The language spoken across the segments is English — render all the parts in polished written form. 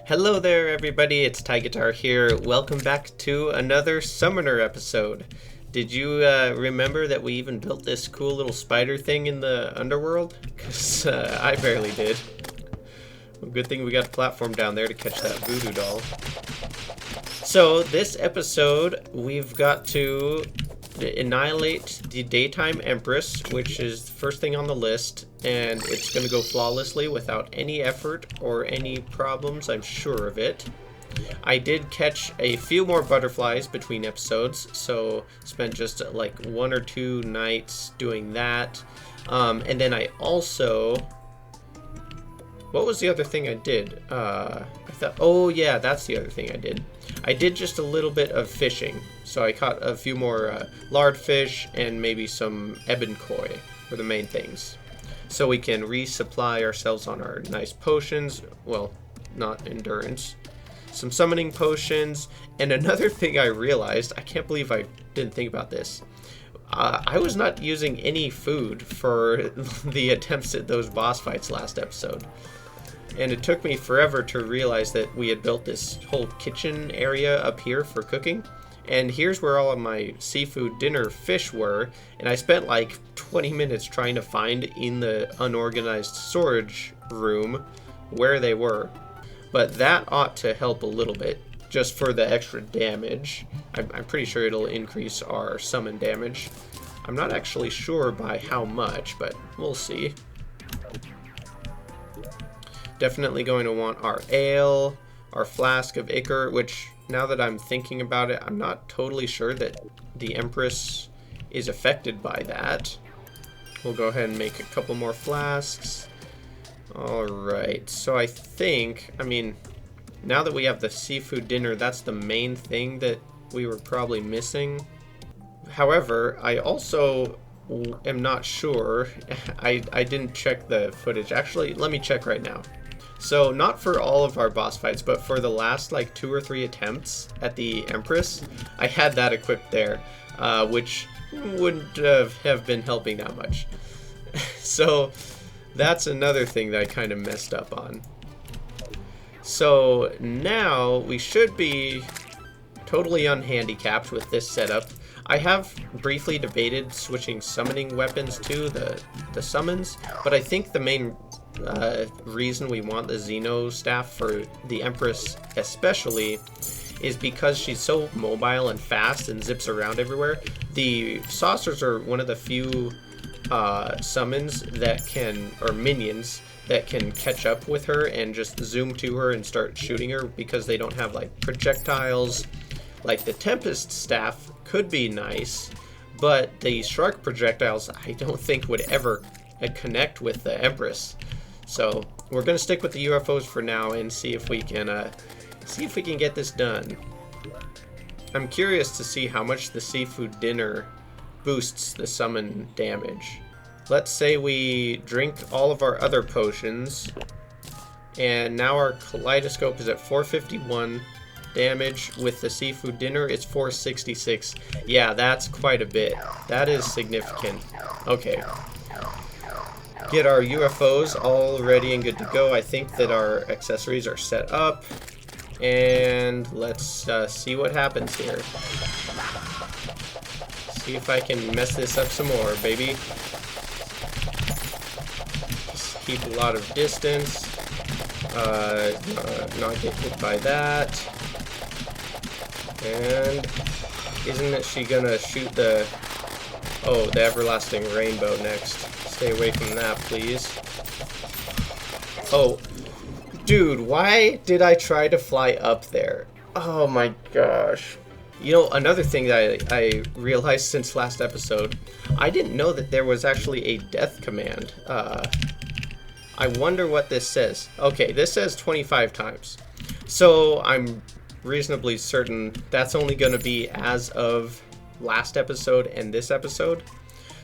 Hello there, everybody. It's Tigitar here. Welcome back to another Summoner episode. Did you remember that we even built this cool little spider thing in the underworld? Because I barely did. Well, good thing we got a platform down there to catch that voodoo doll. So this episode, we've got to annihilate the daytime Empress, which is the first thing on the list, and it's going to go flawlessly without any effort or any problems, I'm sure of it. I did catch a few more butterflies between episodes, so spent just like 1 or 2 nights doing that. And then I also... What was the other thing I did? Oh yeah, that's the other thing I did. I did just a little bit of fishing. So I caught a few more lard fish and maybe some ebon koi were the main things. So we can resupply ourselves on our nice potions. Well, not endurance. Some summoning potions. And another thing I realized, I can't believe I didn't think about this. I was not using any food for the attempts at those boss fights last episode. And it took me forever to realize that we had built this whole kitchen area up here for cooking. And here's where all of my seafood dinner fish were. And I spent like 20 minutes trying to find in the unorganized storage room where they were. But that ought to help a little bit, just for the extra damage. I'm pretty sure it'll increase our summon damage. I'm not actually sure by how much, but we'll see. Definitely going to want our ale, our flask of ichor, which now that I'm thinking about it, I'm not totally sure that the Empress is affected by that. We'll go ahead and make a couple more flasks. Alright, so I think, now that we have the seafood dinner, that's the main thing that we were probably missing. However, I also am not sure. I didn't check the footage. Actually, let me check right now. So not for all of our boss fights, but for the last like 2 or 3 attempts at the Empress, I had that equipped there, which wouldn't have been helping that much. So that's another thing that I kind of messed up on. So now we should be totally unhandicapped with this setup. I have briefly debated switching summoning weapons to the summons, but I think the main reason we want the Xeno staff for the Empress especially is because she's so mobile and fast and zips around everywhere. The saucers are one of the few summons that can, or minions, that can catch up with her and just zoom to her and start shooting her because they don't have like projectiles. Like the Tempest staff could be nice, but the Shark projectiles I don't think would ever connect with the Empress. So we're gonna stick with the UFOs for now and see if we can get this done. I'm curious to see how much the seafood dinner boosts the summon damage. Let's say we drink all of our other potions, and now our kaleidoscope is at 451 damage. With the seafood dinner, it's 466. Yeah, that's quite a bit. That is significant. Okay. Get our UFOs all ready and good to go. I think that our accessories are set up. And let's see what happens here. See if I can mess this up some more, baby. Just keep a lot of distance. Not get hit by that. And isn't she gonna shoot the everlasting rainbow next? Stay away from that, please. Oh, dude, why did I try to fly up there? Oh my gosh. You know, another thing that I realized since last episode, I didn't know that there was actually a death command. I wonder what this says. Okay, this says 25 times. So I'm reasonably certain that's only going to be as of last episode and this episode.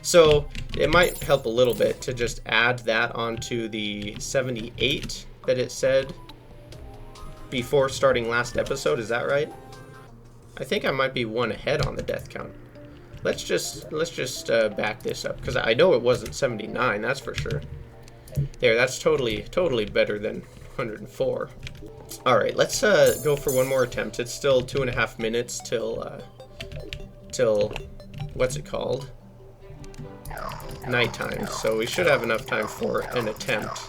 So it might help a little bit to just add that onto the 78 that it said before starting last episode. Is that right? I think I might be 1 ahead on the death count. Let's just back this up, because I know it wasn't 79, that's for sure. There, that's totally better than 104. Alright, let's go for one more attempt. It's still 2.5 minutes till what's it called? Nighttime, so we should have enough time for an attempt.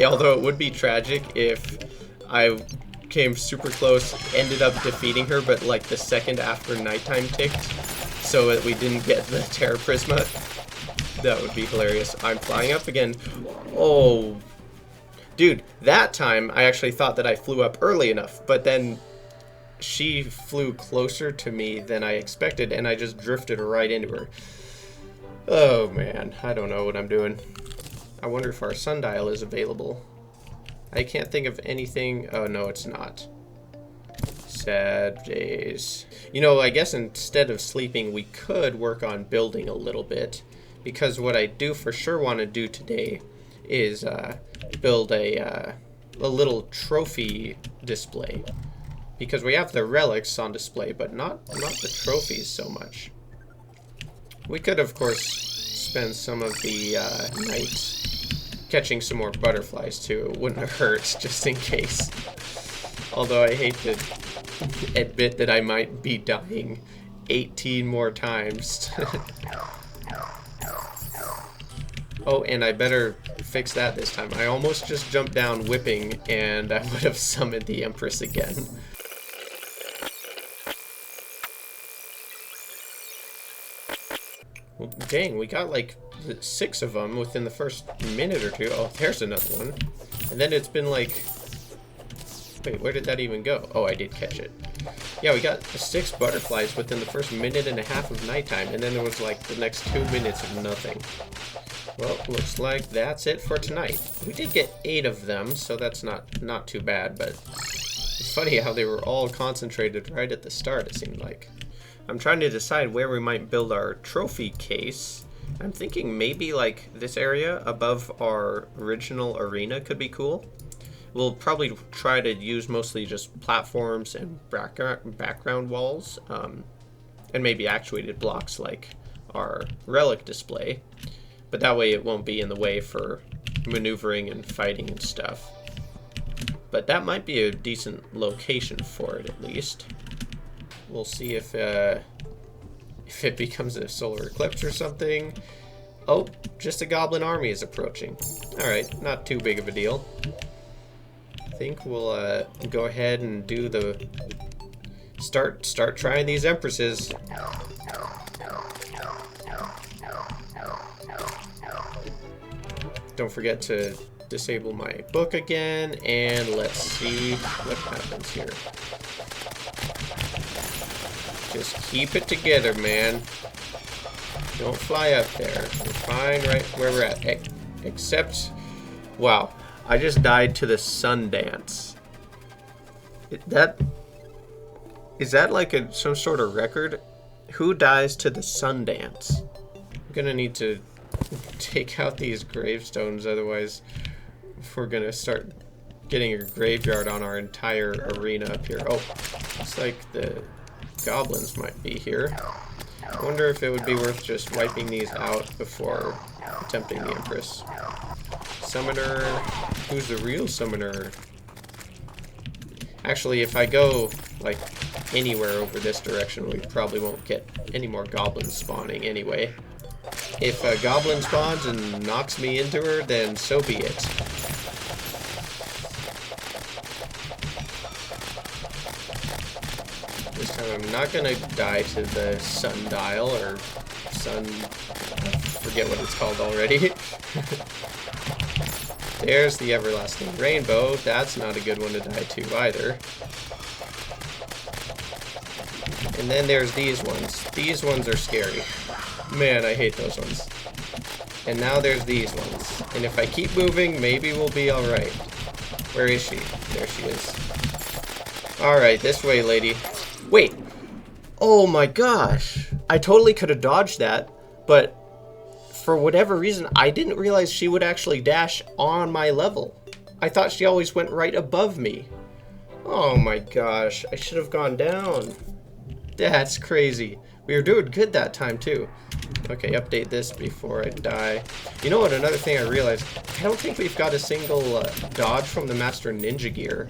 Although it would be tragic if I came super close, ended up defeating her, but like the second after nighttime ticked, so that we didn't get the Terraprisma. That would be hilarious. I'm flying up again. Oh, dude, that time I actually thought that I flew up early enough, but then she flew closer to me than I expected, and I just drifted right into her. Oh man, I don't know what I'm doing. I wonder if our sundial is available. I can't think of anything. Oh no, it's not. Sad days. You know, I guess instead of sleeping, we could work on building a little bit. Because what I do for sure want to do today is build a little trophy display. Because we have the relics on display, but not the trophies so much. We could, of course, spend some of the night catching some more butterflies, too. It wouldn't hurt, just in case. Although I hate to admit that I might be dying 18 more times. Oh, and I better fix that this time. I almost just jumped down whipping, and I would have summoned the Empress again. Well, dang, we got like 6 of them within the first minute or two. Oh, there's another one. And then it's been like... Wait, where did that even go? Oh, I did catch it. Yeah, we got 6 butterflies within the first minute and a half of nighttime, and then there was like the next 2 minutes of nothing. Well, looks like that's it for tonight. We did get 8 of them, so that's not too bad, but it's funny how they were all concentrated right at the start, it seemed like. I'm trying to decide where we might build our trophy case. I'm thinking maybe like this area above our original arena could be cool. We'll probably try to use mostly just platforms and background walls, and maybe actuated blocks like our relic display. But that way it won't be in the way for maneuvering and fighting and stuff. But that might be a decent location for it, at least. We'll see if it becomes a solar eclipse or something. Oh, just a goblin army is approaching. Alright, not too big of a deal. I think we'll go ahead and do the... Start trying these Empresses. Don't forget to disable my book again, and let's see what happens here. Just keep it together, man. Don't fly up there. We're fine right where we're at. Except, wow, I just died to the sun dance. Is that like some sort of record? Who dies to the sun dance? I'm gonna need to take out these gravestones, otherwise we're gonna start getting a graveyard on our entire arena up here. Oh, looks like the goblins might be here. I wonder if it would be worth just wiping these out before attempting the Empress. Summoner, who's the real summoner? Actually, if I go like anywhere over this direction, we probably won't get any more goblins spawning anyway. If a goblin spawns and knocks me into her, then so be it. This time I'm not gonna die to the sundial or sun... I forget what it's called already. There's the everlasting rainbow. That's not a good one to die to either. And then there's these ones. These ones are scary. Man, I hate those ones. And now there's these ones. And if I keep moving, maybe we'll be alright. Where is she? There she is. Alright, this way, lady. Wait! Oh my gosh! I totally could have dodged that, but for whatever reason, I didn't realize she would actually dash on my level. I thought she always went right above me. Oh my gosh, I should have gone down. That's crazy. We were doing good that time too. Okay, update this before I die. You know what, another thing I realized, I don't think we've got a single dodge from the Master Ninja Gear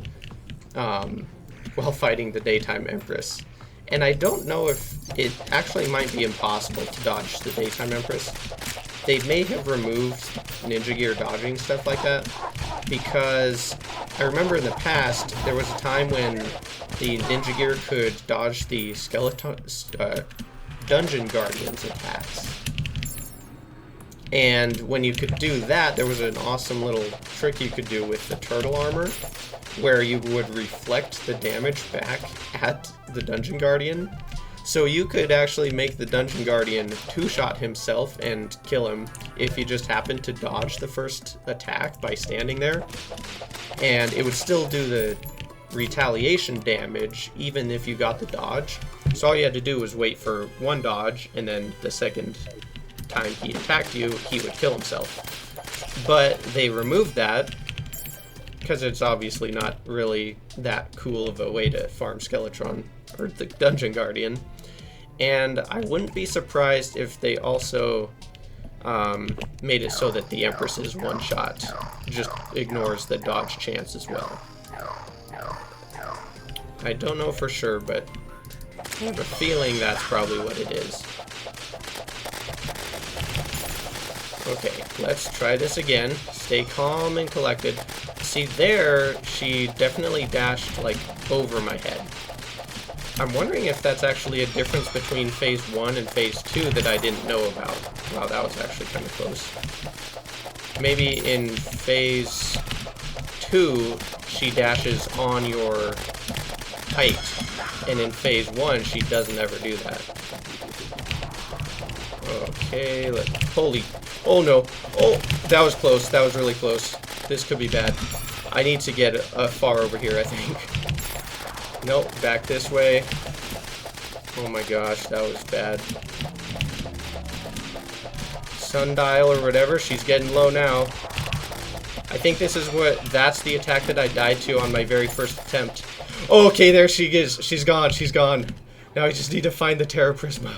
while fighting the Daytime Empress. And I don't know if it actually might be impossible to dodge the Daytime Empress. They may have removed Ninja Gear dodging, stuff like that, because I remember in the past, there was a time when the Ninja Gear could dodge the skeleton, Dungeon Guardian's attacks. And when you could do that, there was an awesome little trick you could do with the turtle armor, where you would reflect the damage back at the Dungeon Guardian. So you could actually make the Dungeon Guardian two-shot himself and kill him if he just happened to dodge the first attack by standing there. And it would still do the retaliation damage even if you got the dodge. So all you had to do was wait for one dodge, and then the second time he attacked you, he would kill himself. But they removed that because it's obviously not really that cool of a way to farm Skeletron or the Dungeon Guardian. And I wouldn't be surprised if they also made it so that the Empress's one-shot just ignores the dodge chance as well. I don't know for sure, but I have a feeling that's probably what it is. Okay, let's try this again. Stay calm and collected. See, there, she definitely dashed, like, over my head. I'm wondering if that's actually a difference between Phase 1 and Phase 2 that I didn't know about. Wow, that was actually kind of close. Maybe in Phase 2, she dashes on your height, and in Phase 1, she doesn't ever do that. Okay, holy, oh no, oh, that was close, that was really close. This could be bad. I need to get far over here, I think. Nope, back this way. Oh my gosh, that was bad. Sundial or whatever, she's getting low now. I think this is that's the attack that I died to on my very first attempt. Oh, okay, there she is. She's gone, she's gone. Now I just need to find the Terraprisma.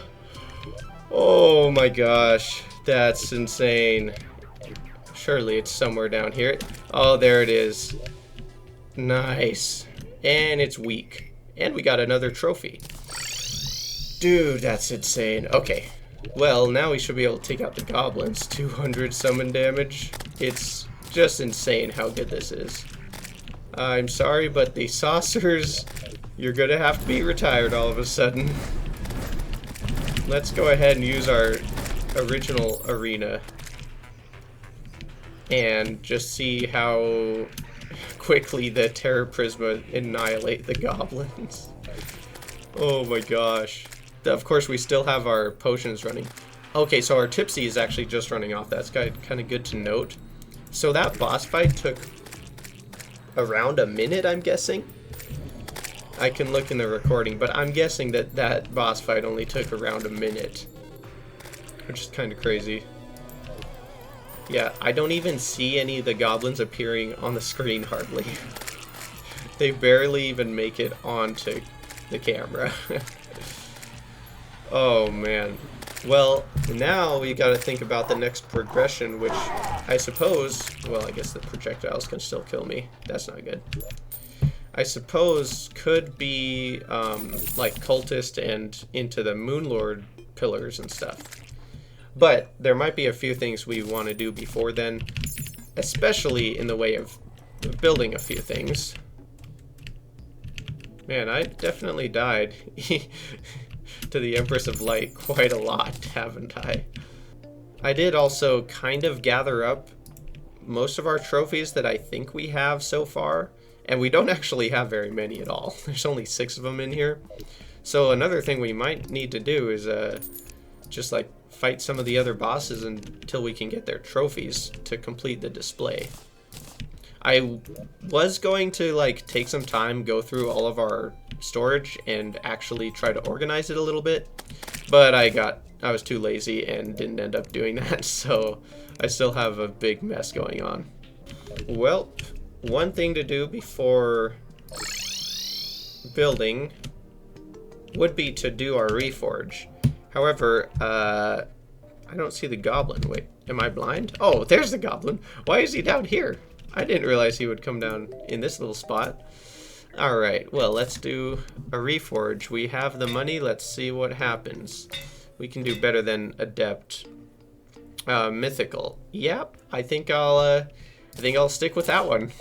Oh my gosh, that's insane. Surely it's somewhere down here. Oh, there it is. Nice. And it's weak. And we got another trophy. Dude, that's insane. Okay. Well, now we should be able to take out the goblins. 200 summon damage. It's just insane how good this is. I'm sorry, but the saucers, you're gonna have to be retired all of a sudden. Let's go ahead and use our original arena and just see how quickly the Terraprisma annihilate the goblins. Oh my gosh. Of course, we still have our potions running. Okay, so our Tipsy is actually just running off. That's kind of good to note. So that boss fight took around a minute, I'm guessing. I can look in the recording, but I'm guessing that that boss fight only took around a minute, which is kind of crazy. Yeah, I don't even see any of the goblins appearing on the screen hardly. They barely even make it onto the camera. Oh man. Well, now we gotta think about the next progression, which I suppose, well, I guess the projectiles can still kill me. That's not good. I suppose could be like cultist and into the Moonlord pillars and stuff. But there might be a few things we want to do before then, especially in the way of building a few things. Man, I definitely died to the Empress of Light quite a lot, haven't I? I did also kind of gather up most of our trophies that I think we have so far, and we don't actually have very many at all. There's only 6 of them in here. So another thing we might need to do is just like fight some of the other bosses until we can get their trophies to complete the display. I was going to like take some time, go through all of our storage and actually try to organize it a little bit, but I was too lazy and didn't end up doing that, so I still have a big mess going on. Well, one thing to do before building would be to do our reforge. However, I don't see the goblin. Wait, am I blind? Oh, there's the goblin. Why is he down here? I didn't realize he would come down in this little spot. Alright, well, let's do a reforge. We have the money. Let's see what happens. We can do better than adept. Mythical. Yep, I think I'll stick with that one.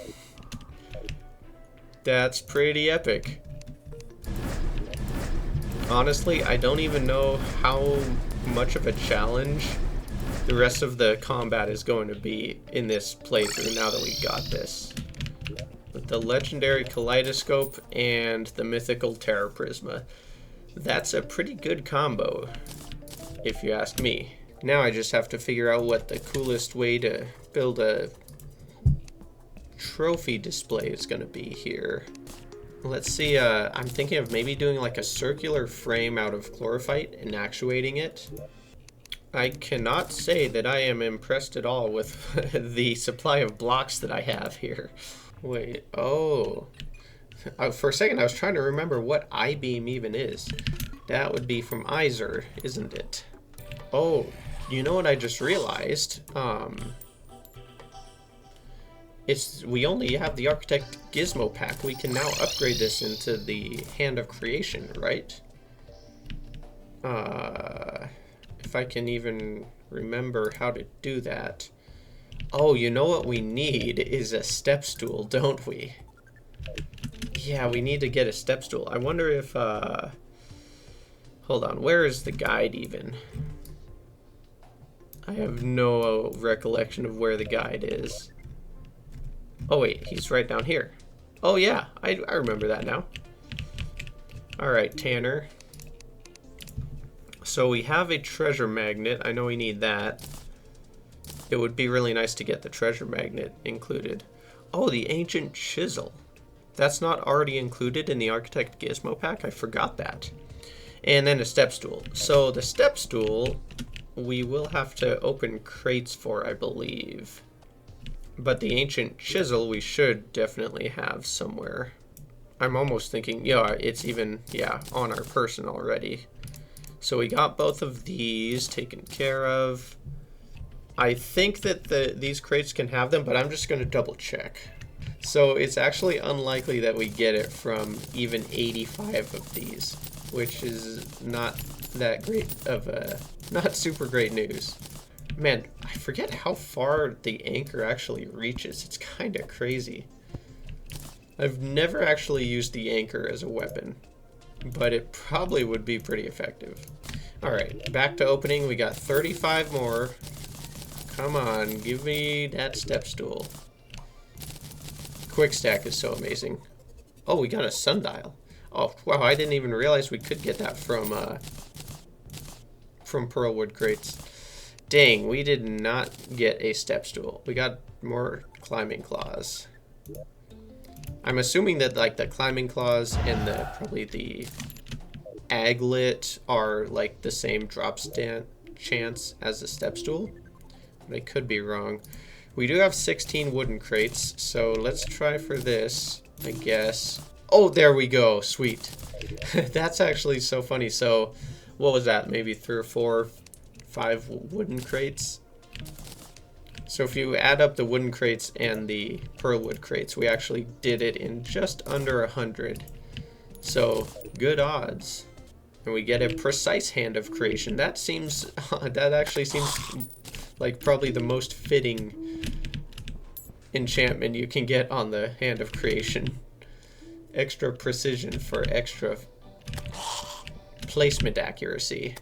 That's pretty epic. Honestly, I don't even know how much of a challenge the rest of the combat is going to be in this playthrough now that we got this. With the legendary kaleidoscope and the mythical Terraprisma. That's a pretty good combo, if you ask me. Now I just have to figure out what the coolest way to build a trophy display is going to be here. Let's see, I'm thinking of maybe doing like a circular frame out of chlorophyte and actuating it. I cannot say that I am impressed at all with the supply of blocks that I have here. Wait, oh. For a second I was trying to remember what I-beam even is. That would be from Iser, isn't it? Oh, you know what I just realized? We only have the Architect Gizmo pack. We can now upgrade this into the Hand of Creation, right? If I can even remember how to do that. Oh, you know what we need is a step stool, don't we? Yeah, we need to get a step stool. I wonder if, hold on, where is the guide even? I have no recollection of where the guide is. Oh wait, he's right down here. Oh yeah, I remember that now. Alright, Tanner. So we have a treasure magnet. I know we need that. It would be really nice to get the treasure magnet included. Oh, the ancient chisel. That's not already included in the Architect Gizmo pack? I forgot that. And then a step stool. So the step stool, we will have to open crates for, I believe. But the ancient chisel we should definitely have somewhere. I'm almost thinking, yeah, it's even, yeah, on our person already. So we got both of these taken care of. I think that these crates can have them, but I'm just going to double check. So it's actually unlikely that we get it from even 85 of these, which is not that great of a, not super great news. Man, I forget how far the anchor actually reaches. It's kind of crazy. I've never actually used the anchor as a weapon, but it probably would be pretty effective. Alright, back to opening. We got 35 more. Come on, give me that step stool. Quick stack is so amazing. Oh, we got a sundial. Oh, wow, I didn't even realize we could get that from Pearlwood crates. Dang, we did not get a step stool. We got more climbing claws. I'm assuming that like the climbing claws and probably the aglet are like the same drop chance as the step stool. But I could be wrong. We do have 16 wooden crates, so let's try for this, I guess. Oh, there we go. Sweet. That's actually so funny. So what was that? Maybe 3 or 4, 5 wooden crates? So if you add up the wooden crates and the pearlwood crates, we actually did it in just under 100. So good odds. And we get a precise Hand of Creation. That seems, that actually seems like probably the most fitting enchantment you can get on the Hand of Creation. Extra precision for extra placement accuracy.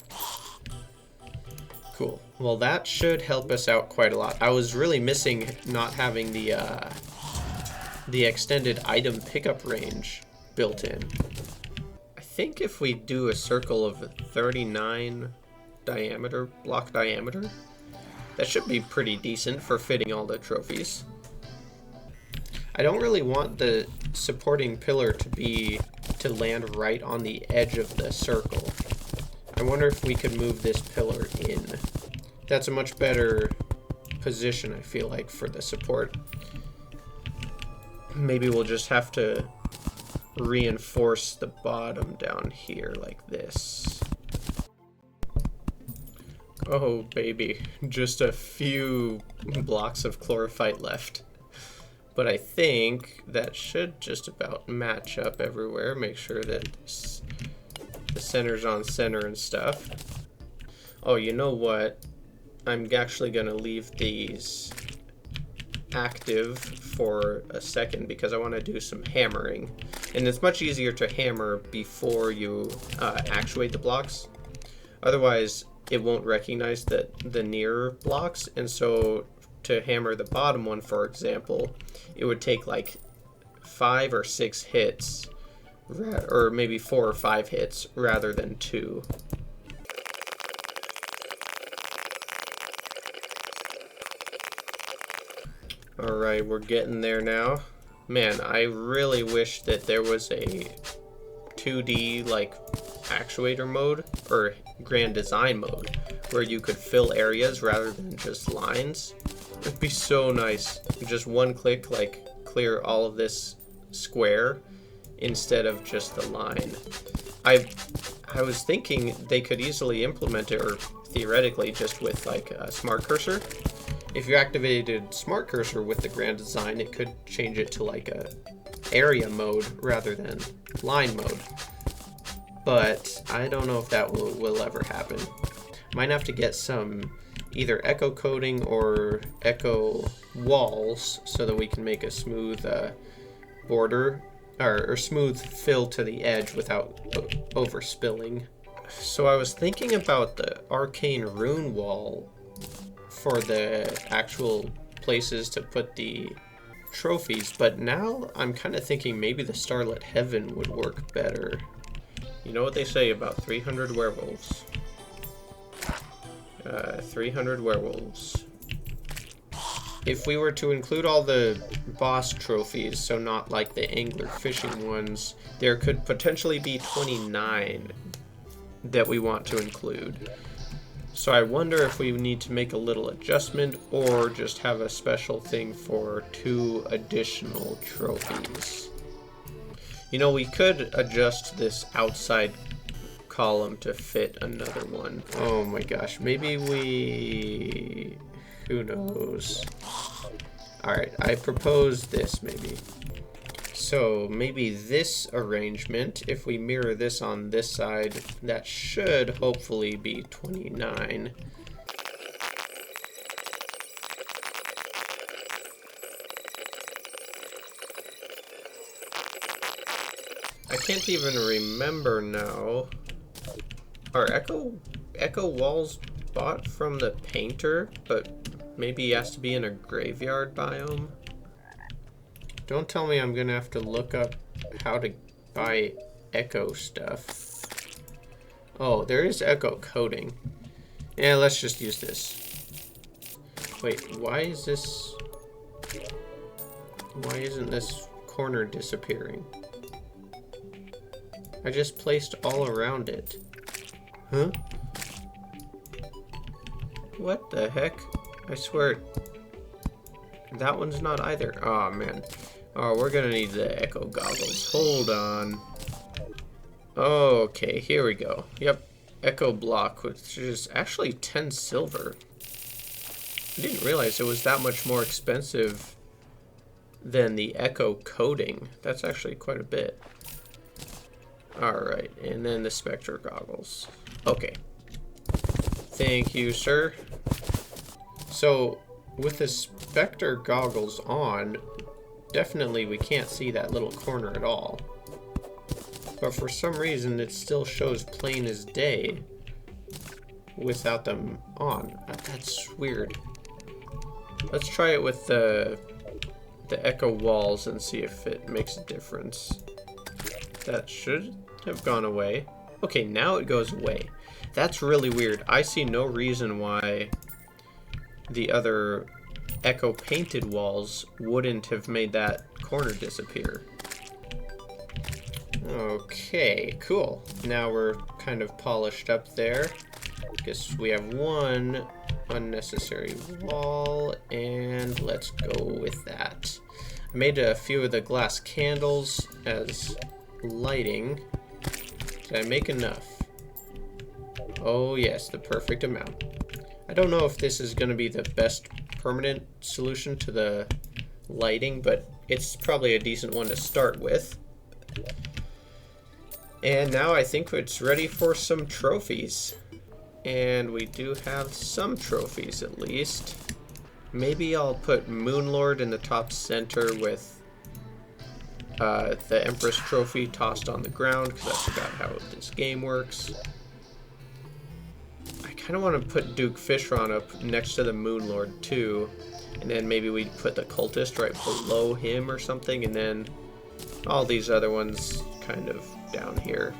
Cool. Well, that should help us out quite a lot. I was really missing not having the extended item pickup range built in. I think if we do a circle of 39 diameter, block diameter, that should be pretty decent for fitting all the trophies. I don't really want the supporting pillar to land right on the edge of the circle. I wonder if we could move this pillar in. That's a much better position, I feel like, for the support. Maybe we'll just have to reinforce the bottom down here like this. Oh, baby. Just a few blocks of chlorophyte left. But I think that should just about match up everywhere. Make sure that the center's on center and stuff. Oh, you know what? I'm actually going to leave these active for a second because I want to do some hammering. And it's much easier to hammer before you actuate the blocks. Otherwise, it won't recognize the near blocks, and so to hammer the bottom one, for example, it would take like 5 or 6 hits, or maybe 4 or 5 hits rather than 2. Alright, we're getting there now. Man, I really wish that there was a 2D like actuator mode or grand design mode where you could fill areas rather than just lines. It'd be so nice. Just one click, like clear all of this square instead of just the line. I was thinking they could easily implement it, or theoretically just with like a smart cursor. If you activated smart cursor with the grand design, it could change it to like a area mode rather than line mode. But I don't know if that will ever happen. Might have to get some either echo coding or echo walls so that we can make a smooth border or smooth fill to the edge without overspilling. So I was thinking about the arcane rune wall for the actual places to put the trophies, but now I'm kind of thinking maybe the Starlit Heaven would work better. You know what they say about 300 werewolves? 300 werewolves. If we were to include all the boss trophies, so not like the angler fishing ones, there could potentially be 29 that we want to include. So I wonder if we need to make a little adjustment or just have a special thing for 2 additional trophies. You know, we could adjust this outside column to fit another one. Oh my gosh, maybe we... who knows? Alright, I propose this maybe. So maybe this arrangement, if we mirror this on this side, that should hopefully be 29. I can't even remember now. Are echo walls bought from the painter, but maybe he has to be in a graveyard biome? Don't tell me I'm gonna have to look up how to buy echo stuff. Oh, there is echo coding. Yeah, let's just use this. Wait, why is this... why isn't this corner disappearing? I just placed all around it. Huh? What the heck? I swear... that one's not either. Oh, man. Oh, we're gonna need the echo goggles. Hold on. Okay, here we go. Yep. Echo block, which is actually 10 silver. I didn't realize it was that much more expensive than the echo coating. That's actually quite a bit. Alright, and then the Spectre goggles. Okay. Thank you, sir. So, with the Spectre goggles on, definitely we can't see that little corner at all. But for some reason, it still shows plain as day without them on. That's weird. Let's try it with the echo walls and see if it makes a difference. That should have gone away. Okay, now it goes away. That's really weird. I see no reason why the other echo painted walls wouldn't have made that corner disappear. Okay, cool. Now we're kind of polished up there. Guess we have one unnecessary wall, and let's go with that. I made a few of the glass candles as lighting. Did I make enough? Oh yes, the perfect amount. I don't know if this is going to be the best permanent solution to the lighting, but it's probably a decent one to start with. And now I think it's ready for some trophies. And we do have some trophies at least. Maybe I'll put Moonlord in the top center with the Empress trophy tossed on the ground, because that's about how this game works. I kind of want to put Duke Fishron up next to the Moonlord too. And then maybe we put the Cultist right below him or something, and then all these other ones kind of down here.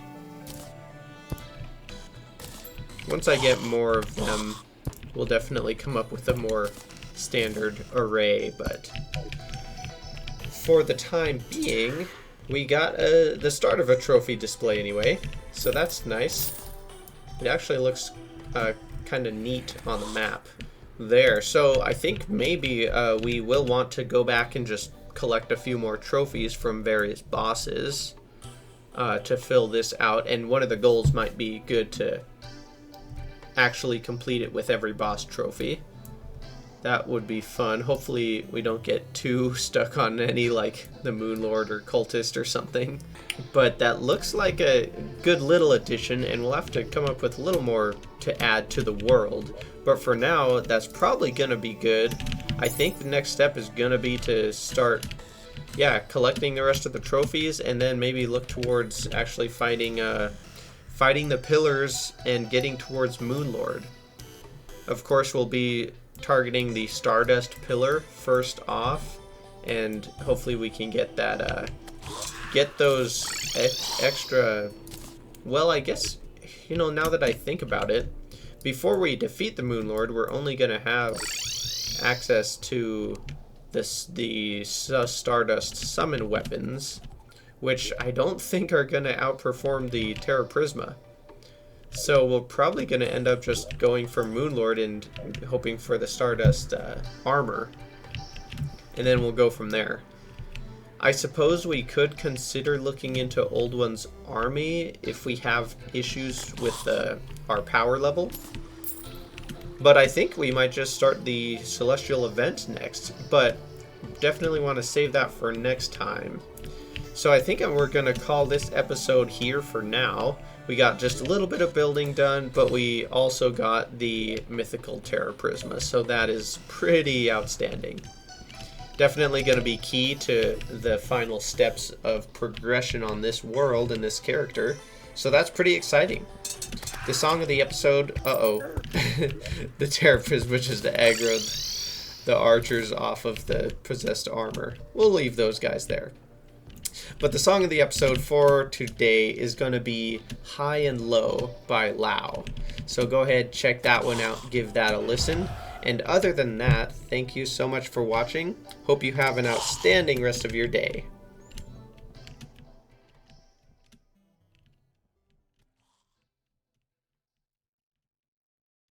Once I get more of them, we'll definitely come up with a more standard array, but for the time being, we got the start of a trophy display anyway, so that's nice. It actually looks kind of neat on the map there. So I think maybe we will want to go back and just collect a few more trophies from various bosses to fill this out, and one of the goals might be good to actually complete it with every boss trophy. That would be fun. Hopefully we don't get too stuck on any, like the Moonlord or Cultist or something. But that looks like a good little addition, and we'll have to come up with a little more to add to the world. But for now, that's probably gonna be good. I think the next step is gonna be to start, collecting the rest of the trophies, and then maybe look towards actually fighting the pillars and getting towards Moonlord. Of course, we'll be targeting the Stardust pillar first off, and hopefully we can get that get those extra. Well, I guess, you know, now that I think about it, before we defeat the Moonlord, we're only gonna have access to the Stardust summon weapons, which I don't think are gonna outperform the Terraprisma. So we're probably going to end up just going for Moonlord and hoping for the Stardust armor. And then we'll go from there. I suppose we could consider looking into Old One's army if we have issues with our power level. But I think we might just start the Celestial event next. But definitely want to save that for next time. So I think we're going to call this episode here for now. We got just a little bit of building done, but we also got the mythical Terraprisma, so that is pretty outstanding. Definitely going to be key to the final steps of progression on this world and this character, so that's pretty exciting. The song of the episode, the Terraprisma just aggroed the archers off of the possessed armor. We'll leave those guys there. But the song of the episode for today is going to be High and Low by Lao. So go ahead, check that one out, give that a listen. And other than that, thank you so much for watching. Hope you have an outstanding rest of your day.